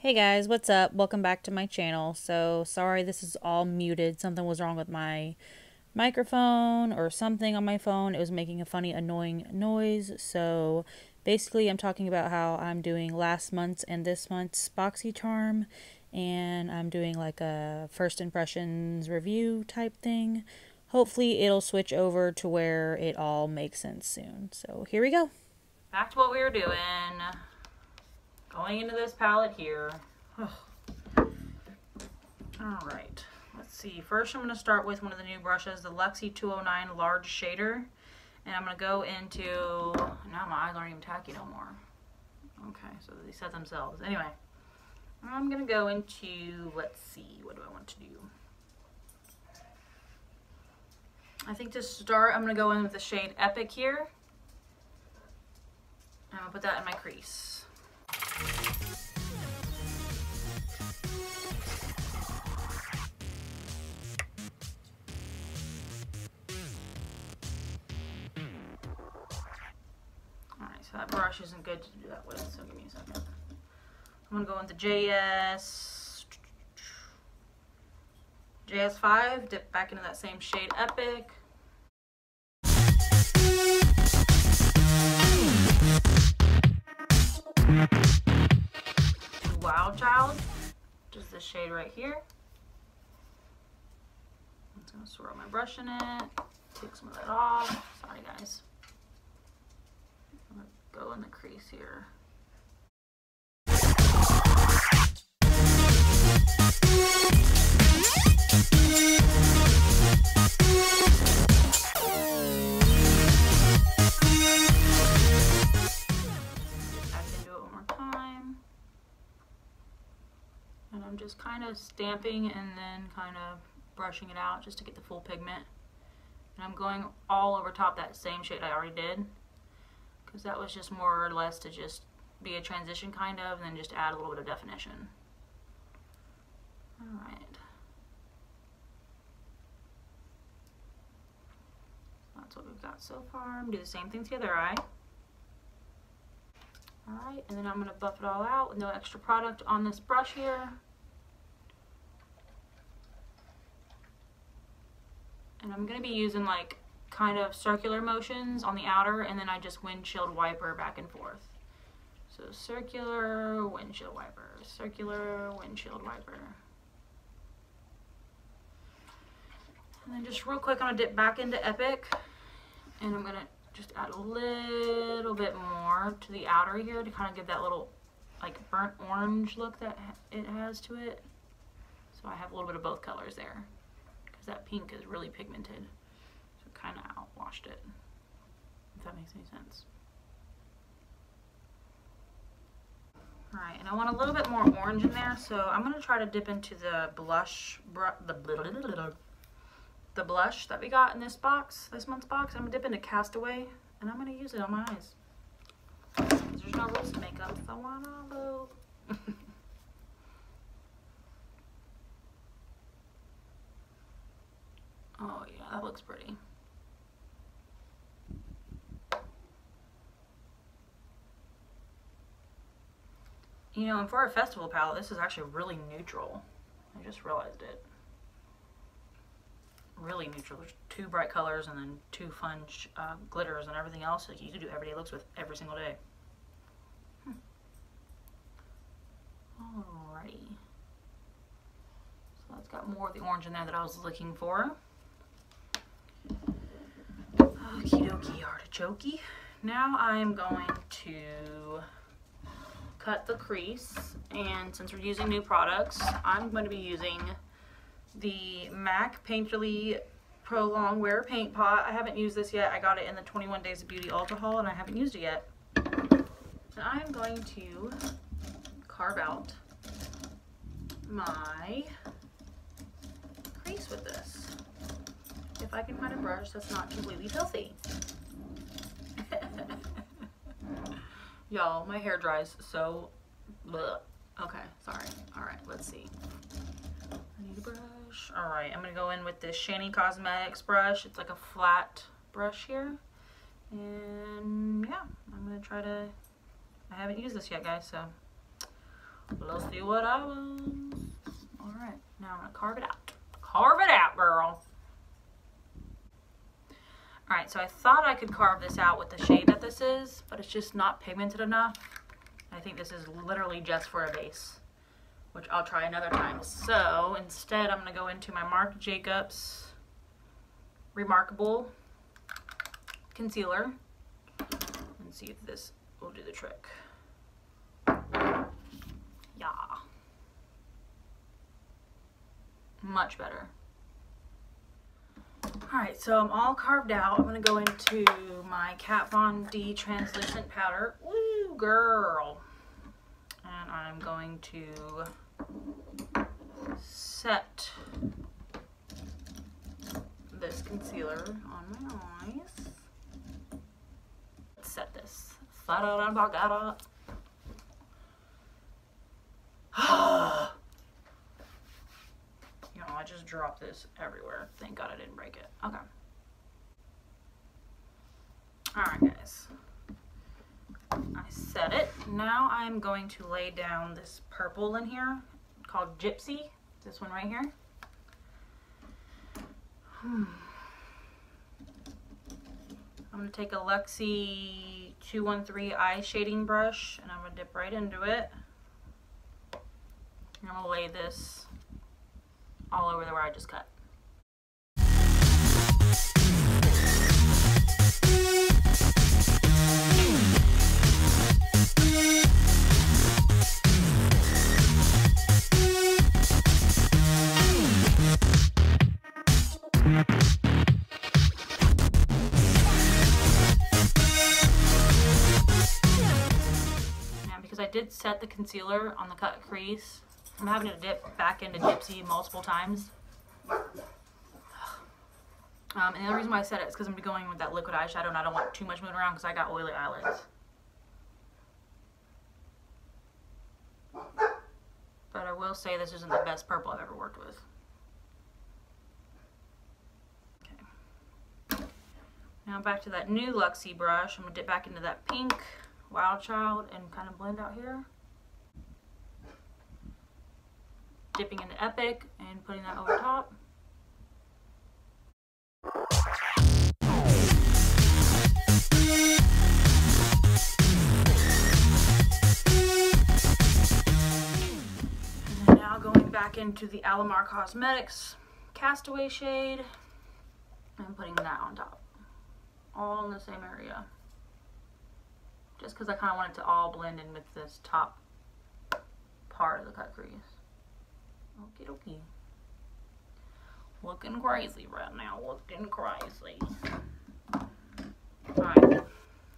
Hey guys, what's up? Welcome back to my channel. So sorry this is all muted. Something was wrong with my microphone or something on my phone. It was making a funny annoying noise. So basically I'm talking about how I'm doing last month's and this month's Boxy Charm, and I'm doing like a first impressions review type thing. Hopefully it'll switch over to where it all makes sense soon. So here we go. Back to what we were doing. Going into this palette here. Alright, let's see. First I'm going to start with one of the new brushes, the Luxie 209 Large Shader. And I'm going to go into, now my eyes aren't even tacky no more. Okay, so they set themselves. Anyway, I'm going to go into, let's see, what do I want to do? I think to start, I'm going to go in with the shade Epic here. I'm going to put that in my crease. Alright, so that brush isn't good to do that with, so give me a second. I'm going to go into JS5, dip back into that same shade Epic. Wild Child, just this shade right here. I'm just going to swirl my brush in it, take some of that off. Sorry guys. I'm going to go in the crease here. And I'm just kind of stamping and then kind of brushing it out just to get the full pigment. And I'm going all over top that same shade I already did, because that was just more or less to just be a transition kind of, and then just add a little bit of definition. Alright. That's what we've got so far. I'm going to do the same thing to the other eye. Alright, and then I'm going to buff it all out with no extra product on this brush here. And I'm going to be using like kind of circular motions on the outer, and then I just windshield wiper back and forth. So circular, windshield wiper, circular, windshield wiper. And then just real quick, I'm going to dip back into Epic, and I'm going to just add a little bit more to the outer here to kind of give that little like burnt orange look that it has to it. So I have a little bit of both colors there, because that pink is really pigmented. So it kind of outwashed it, if that makes any sense. Alright, and I want a little bit more orange in there, so I'm going to try to dip into the blush, the blush that we got in this box, this month's box. I'm going to dip into Castaway, and I'm going to use it on my eyes. There's no rules to makeup, so why not go? Oh yeah, that looks pretty. You know, and for a festival palette, this is actually really neutral. I just realized it. Really neutral. There's two bright colors and then two fun glitters and everything else that you can do everyday looks with every single day. Alrighty. So that's got more of the orange in there that I was looking for. Okie dokie artichokey. Now I'm going to cut the crease, and since we're using new products, I'm going to be using the MAC Painterly Pro Long Wear Paint Pot. I haven't used this yet. I got it in the 21 Days of Beauty Ultra haul, and I haven't used it yet. And I'm going to carve out my crease with this. If I can find a brush that's not completely filthy. Y'all, my hair dries so bleh. Okay, sorry. Alright, let's see. I need a brush. Alright, I'm going to go in with this Shani Cosmetics brush. It's like a flat brush here. And yeah, I'm going to try to... I haven't used this yet, guys, so Let's see what happens. Alright, now I'm going to carve it out. Carve it out, girl. Alright, so I thought I could carve this out with the shade that this is, but it's just not pigmented enough. I think this is literally just for a base, which I'll try another time. So instead, I'm going to go into my Marc Jacobs Remarkable concealer and see if this will do the trick. Yeah. Much better. Alright, so I'm all carved out. I'm going to go into my Kat Von D translucent powder. Woo, girl. And I'm going to set this concealer on my eyes. Let's set this. You know, I just dropped this everywhere. Thank God I didn't break it. Okay. Alright, guys. I set it. Now I'm going to lay down this purple in here called Gypsy. This one right here. I'm going to take a Luxie 213 eye shading brush and I'm going to dip right into it. And I'm going to lay this all over where I just cut. Now, because I did set the concealer on the cut crease, I'm having to dip back into Gypsy multiple times. And the other reason why I said it is because I'm going with that liquid eyeshadow and I don't want too much moving around because I got oily eyelids. But I will say this isn't the best purple I've ever worked with. Okay. Now back to that new Luxie brush. I'm going to dip back into that pink Wild Child and kind of blend out here. Dipping into Epic and putting that over top. And then now going back into the Alamar Cosmetics Castaway shade and putting that on top. All in the same area. Just because I kind of want it to all blend in with this top part of the cut crease. Okie dokie. Looking crazy right now. Looking crazy. Alright.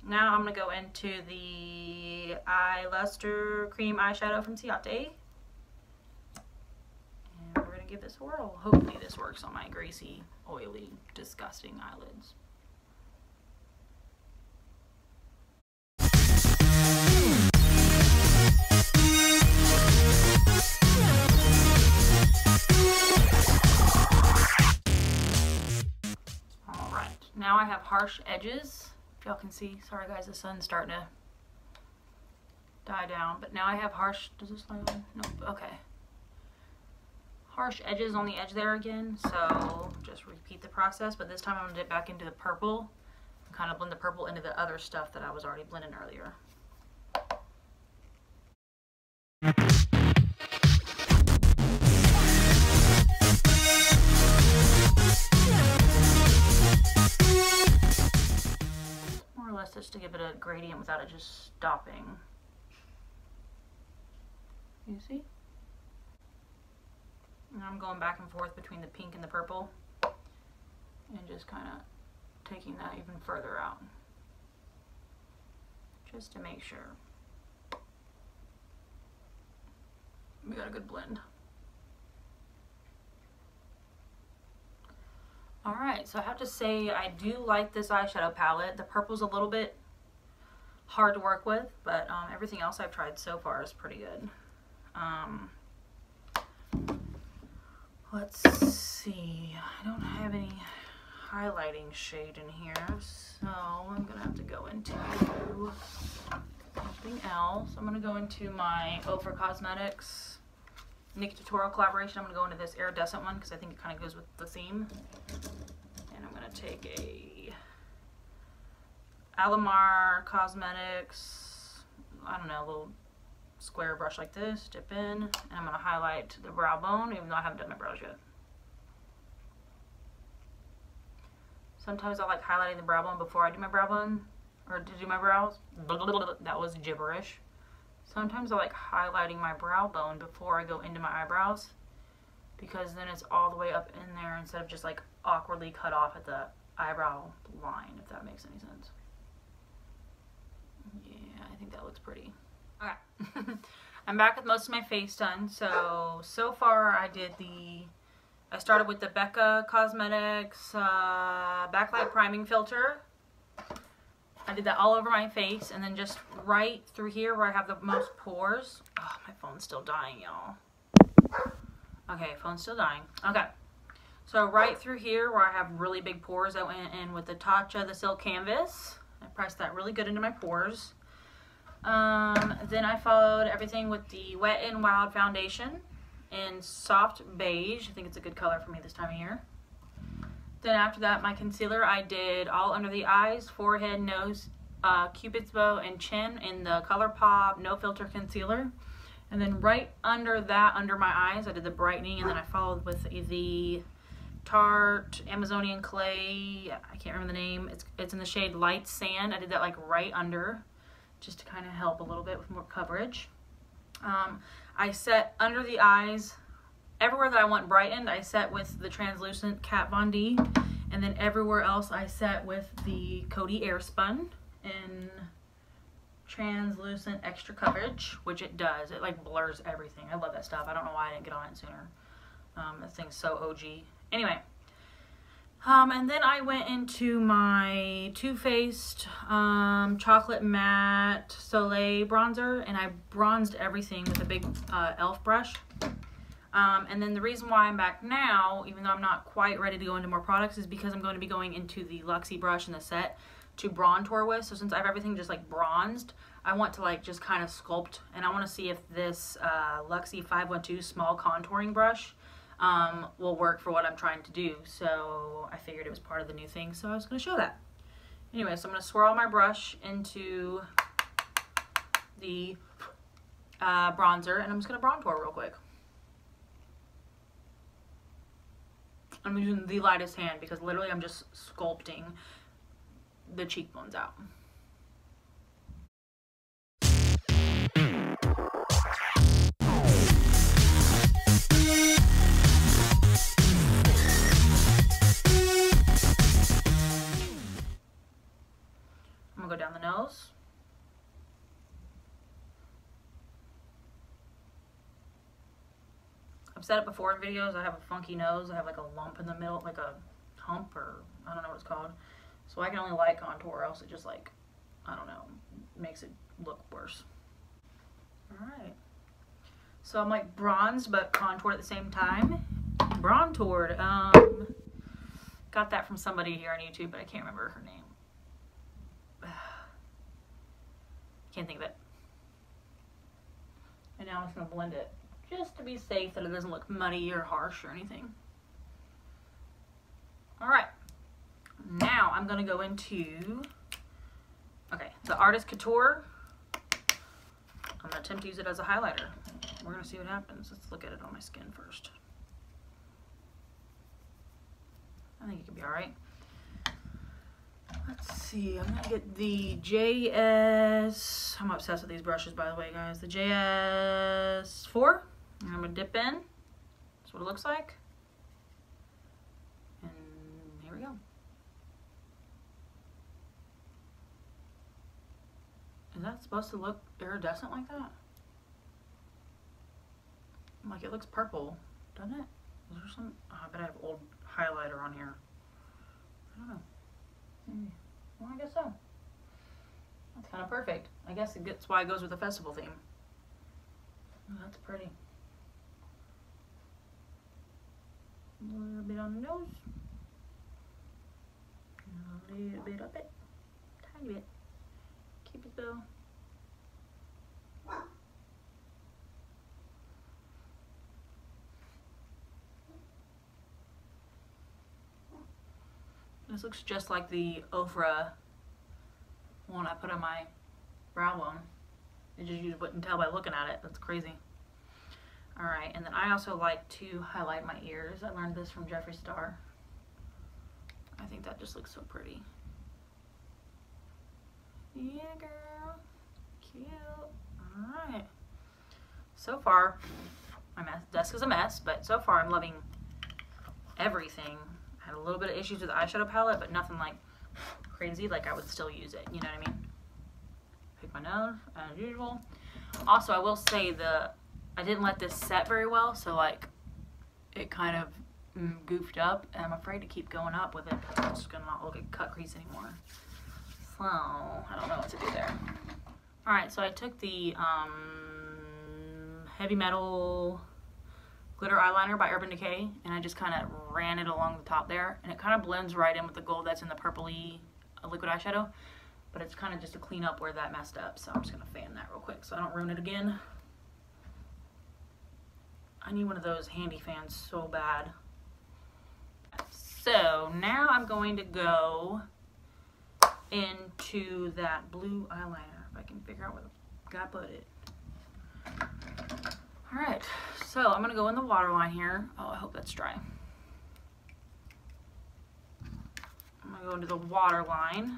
Now I'm going to go into the Eye Luster Cream Eyeshadow from Ciate. And we're going to give this a whirl. Hopefully this works on my greasy, oily, disgusting eyelids. Now I have harsh edges. If y'all can see, sorry guys, the sun's starting to die down. But now I have harsh, does this light on? Nope, okay. Harsh edges on the edge there again. So just repeat the process, but this time I'm gonna dip back into the purple and kind of blend the purple into the other stuff that I was already blending earlier. Just to give it a gradient without it just stopping. You see? And I'm going back and forth between the pink and the purple and just kind of taking that even further out just to make sure we got a good blend. Alright, so I have to say I do like this eyeshadow palette. The purple's a little bit hard to work with, but everything else I've tried so far is pretty good. Let's see. I don't have any highlighting shade in here, so I'm going to have to go into Something else. I'm going to go into my Ofra Cosmetics Nikki Tutorial collaboration. I'm going to go into this iridescent one because I think it kind of goes with the theme. And I'm going to take a Alamar Cosmetics, I don't know, a little square brush like this, dip in, and I'm going to highlight the brow bone, even though I haven't done my brows yet. Sometimes I like highlighting the brow bone before I do my brow bone, or to do my brows. That was gibberish. Sometimes I like highlighting my brow bone before I go into my eyebrows, because then it's all the way up in there instead of just like awkwardly cut off at the eyebrow line, if that makes any sense. Yeah, I think that looks pretty. Okay. I'm back with most of my face done. So far I started with the Becca Cosmetics Backlight Priming Filter. I did that all over my face, and then just right through here where I have the most pores. Oh, my phone's still dying, y'all. Okay, phone's still dying. Okay. So right through here where I have really big pores, I went in with the Tatcha, the Silk Canvas. I pressed that really good into my pores. Then I followed everything with the Wet n Wild foundation in soft beige. I think it's a good color for me this time of year. Then after that, my concealer, I did all under the eyes, forehead, nose, cupid's bow, and chin in the ColourPop No Filter Concealer. And then right under that, under my eyes, I did the brightening, and then I followed with the Tarte Amazonian Clay. I can't remember the name. It's in the shade Light Sand. I did that like right under, just to kind of help a little bit with more coverage. I set under the eyes, everywhere that I want brightened, I set with the translucent Kat Von D, and then everywhere else I set with the Coty Airspun in translucent extra coverage, which it does. It like blurs everything. I love that stuff. I don't know why I didn't get on it sooner. This thing's so OG. Anyway, and then I went into my Too Faced Chocolate Matte Soleil bronzer, and I bronzed everything with a big e.l.f. brush. And then the reason why I'm back now, even though I'm not quite ready to go into more products, is because I'm going to be going into the Luxie brush in the set to bronzer with. So since I have everything just like bronzed, I want to like just kind of sculpt, and I want to see if this Luxie 512 small contouring brush will work for what I'm trying to do. So I figured it was part of the new thing, so I was going to show that. Anyway, so I'm going to swirl my brush into the bronzer, and I'm just going to bronzer real quick. I'm using the lightest hand because literally I'm just sculpting the cheekbones out. I'm gonna go down the nose. I've said it before in videos, I have a funky nose. I have like a lump in the middle, like a hump, or I don't know what it's called. So I can only light contour, or else it just like, I don't know, makes it look worse. Alright. So I'm like bronzed but contoured at the same time. Bronzed. Got that from somebody here on YouTube, but I can't remember her name. Can't think of it. And now I'm just going to blend it, just to be safe that it doesn't look muddy or harsh or anything. Alright, now I'm going to go into, okay, the Artist Couture. I'm going to attempt to use it as a highlighter. We're going to see what happens. Let's look at it on my skin first. I think it could be alright. Let's see, I'm going to get the JS, I'm obsessed with these brushes by the way guys, the JS4. I'm going to dip in, that's what it looks like. And here we go. Is that supposed to look iridescent like that? Like it looks purple, doesn't it? Is there some, oh, I bet I have old highlighter on here. I don't know. Maybe. Well, I guess so. That's kind of perfect. I guess that's why it goes with the festival theme. Oh, that's pretty. A little bit on the nose. A little bit up it. Tiny bit. Keep it though. This looks just like the Ofra one I put on my brow bone. You wouldn't tell by looking at it. That's crazy. Alright, and then I also like to highlight my ears. I learned this from Jeffree Star. I think that just looks so pretty. Yeah, girl. Cute. Alright. So far, my desk is a mess, but so far I'm loving everything. I had a little bit of issues with the eyeshadow palette, but nothing like crazy. Like I would still use it, you know what I mean? Pick my nose as usual. Also, I will say I didn't let this set very well, so like it kind of goofed up, and I'm afraid to keep going up with it because it's just gonna not look like a cut crease anymore. So I don't know what to do there. Alright, so I took the Heavy Metal glitter eyeliner by Urban Decay, and I just kind of ran it along the top there, and it kind of blends right in with the gold that's in the purpley liquid eyeshadow, but it's kind of just to clean up where that messed up, so I'm just going to fan that real quick so I don't ruin it again. I need one of those handy fans so bad. So now I'm going to go into that blue eyeliner, if I can figure out where I put it. Alright, so I'm going to go in the waterline here. Oh, I hope that's dry. I'm going to go into the waterline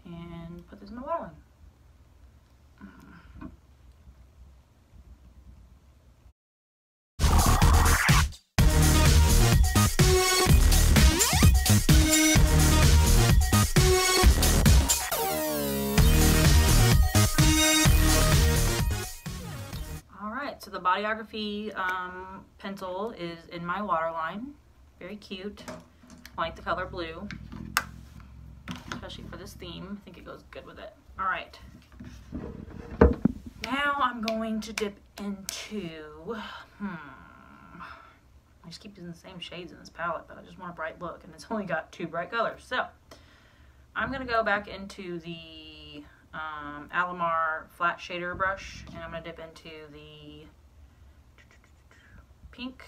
and put this in the waterline. So the Bodyography pencil is in my waterline. Very cute. I like the color blue, especially for this theme. I think it goes good with it. Alright. Now I'm going to dip into... I just keep using the same shades in this palette, but I just want a bright look, and it's only got 2 bright colors. So, I'm going to go back into the Alamar flat shader brush, and I'm going to dip into the pink.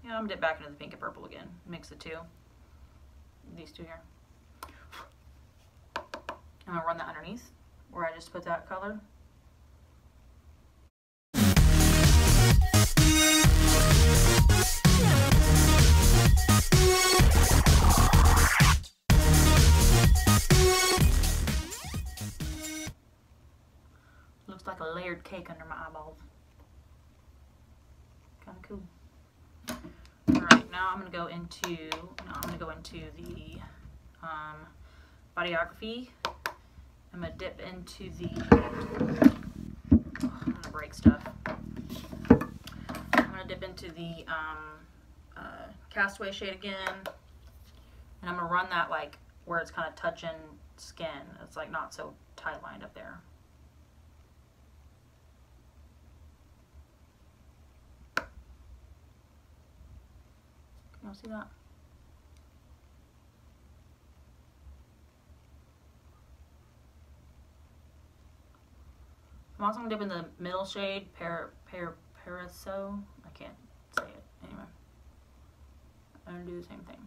Yeah, I'm going to dip back into the pink and purple again. Mix the two. These two here. I'm going to run that underneath where I just put that color. Looks like a layered cake under my eyeballs. Kind of cool. Alright, now I'm going to go into the Bodyography. I'm going to dip into the... I'm going to break stuff. I'm going to dip into the Castaway shade again. And I'm going to run that like where it's kind of touching skin. It's like not so tight lined up there. Can y'all see that? I'm also going to dip in the middle shade, Paraso. I can't say it. Anyway. I'm going to do the same thing.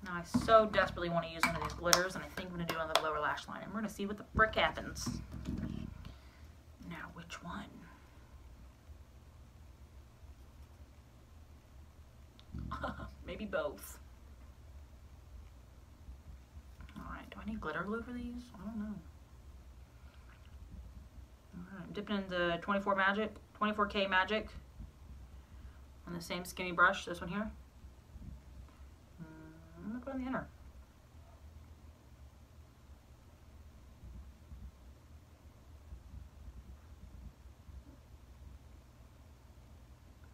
Now I so desperately want to use one of these glitters, and I think I'm going to do it on the lower lash line. And we're going to see what the frick happens. Now, which one? Maybe both. Alright, do I need glitter glue for these? I don't know. Alright, I'm dipping in the 24K Magic on the same skinny brush, this one here. I'm going to put on the inner.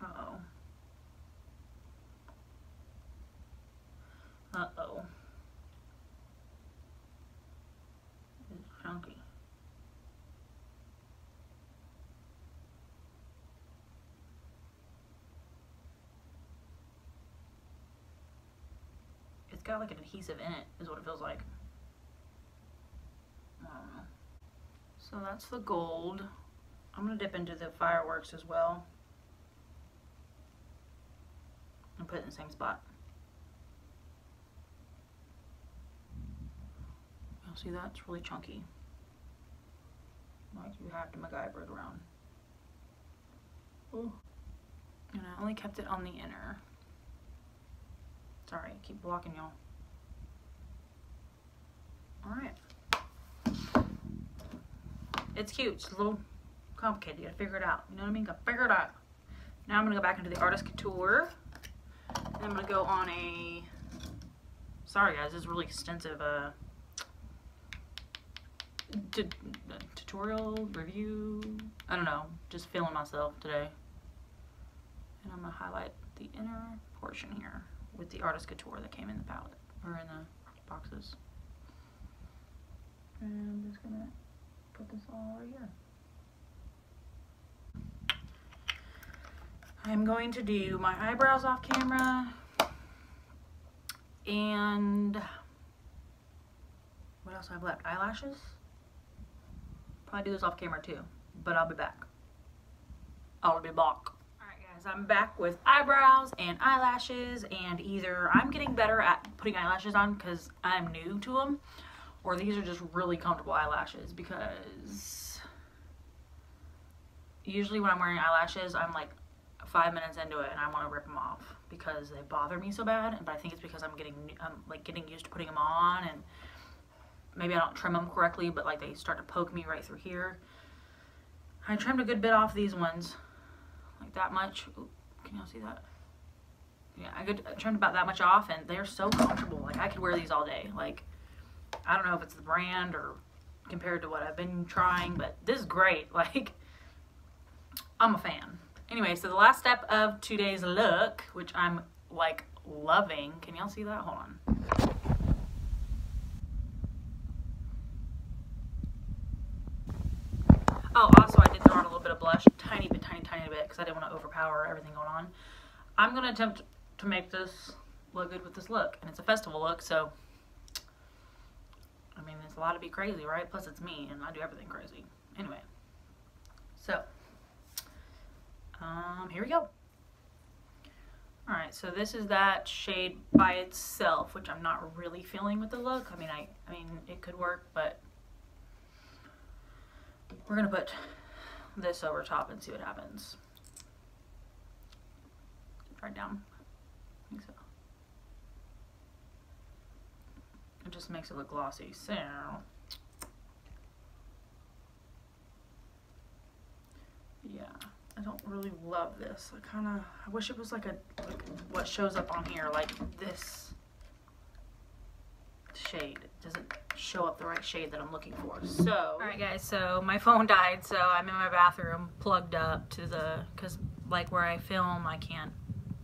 Uh-oh. Uh-oh. It's chunky. It's got like an adhesive in it, is what it feels like. I don't know. So that's the gold. I'm going to dip into the Fireworks as well. put it in the same spot. You'll see that? It's really chunky. Like you have to MacGyver it around. Ooh. And I only kept it on the inner. Sorry, I keep blocking y'all. Alright. It's cute. It's a little complicated. You gotta figure it out. You know what I mean? Gotta figure it out. Now I'm gonna go back into the Artist Couture. And I'm gonna go on a... Sorry guys, this is really extensive tutorial, review. I don't know. Just feeling myself today. And I'm gonna highlight the inner portion here with the Artist Couture that came in the palette, or in the boxes. And I'm just gonna put this all right here. I'm going to do my eyebrows off camera, and what else have left? Eyelashes? Probably do this off camera too, but I'll be back. I'll be back. Alright guys, I'm back with eyebrows and eyelashes, and either I'm getting better at putting eyelashes on because I'm new to them, or these are just really comfortable eyelashes, because usually when I'm wearing eyelashes, I'm like 5 minutes into it and I want to rip them off because they bother me so bad. But I think it's because I'm getting used to putting them on, and maybe I don't trim them correctly, but like they start to poke me right through here. I trimmed a good bit off these ones, like that much. Ooh, can y'all see that? Yeah, I trimmed about that much off, and they're so comfortable. Like I could wear these all day. Like I don't know if it's the brand or compared to what I've been trying, but this is great. Like I'm a fan. Anyway, so the last step of today's look, which I'm like loving. Can y'all see that? Hold on. Oh, also I did throw on a little bit of blush, tiny bit, tiny bit, because I didn't want to overpower everything going on. I'm going to attempt to make this look good with this look, and it's a festival look, so I mean, it's a lot to be crazy, right? Plus it's me, and I do everything crazy. Anyway, so here we go. Alright, so this is that shade by itself, which I'm not really feeling with the look. I mean, it could work, but we're gonna put this over top and see what happens. Right down. I think so. It just makes it look glossy. So yeah, I don't really love this. I wish it was like what shows up on here, like this shade. It doesn't show up the right shade that I'm looking for. So, alright guys, so my phone died, so I'm in my bathroom plugged up to because like where I film, I can't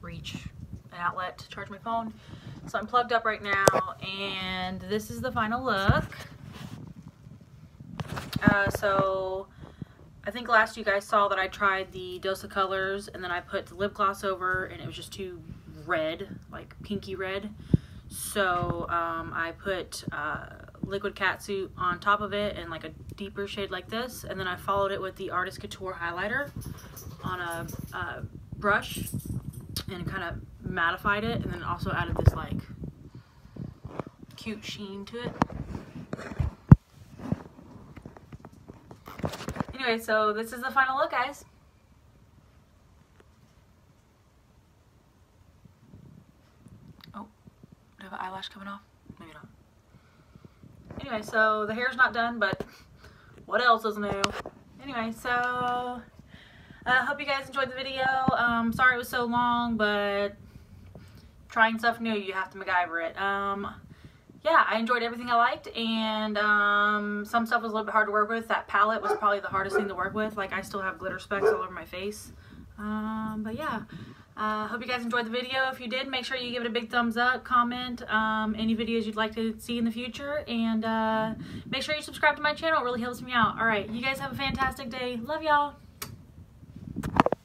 reach an outlet to charge my phone. So I'm plugged up right now, and this is the final look. So I think last you guys saw that I tried the Dose of Colors, and then I put the lip gloss over, and it was just too red, like pinky red. So I put liquid catsuit on top of it in like a deeper shade like this, and then I followed it with the Artist Couture highlighter on a brush and kind of mattified it, and then also added this like cute sheen to it. Anyway, so this is the final look, guys. Oh, do I have an eyelash coming off? Maybe not. Anyway, so the hair's not done, but what else is new? Anyway, so I hope you guys enjoyed the video. Sorry it was so long, but trying stuff new, you have to MacGyver it. Yeah, I enjoyed everything I liked, and some stuff was a little bit hard to work with. That palette was probably the hardest thing to work with. Like, I still have glitter specks all over my face. But yeah, hope you guys enjoyed the video. If you did, make sure you give it a big thumbs up, comment any videos you'd like to see in the future, and make sure you subscribe to my channel. It really helps me out. Alright, you guys have a fantastic day. Love y'all.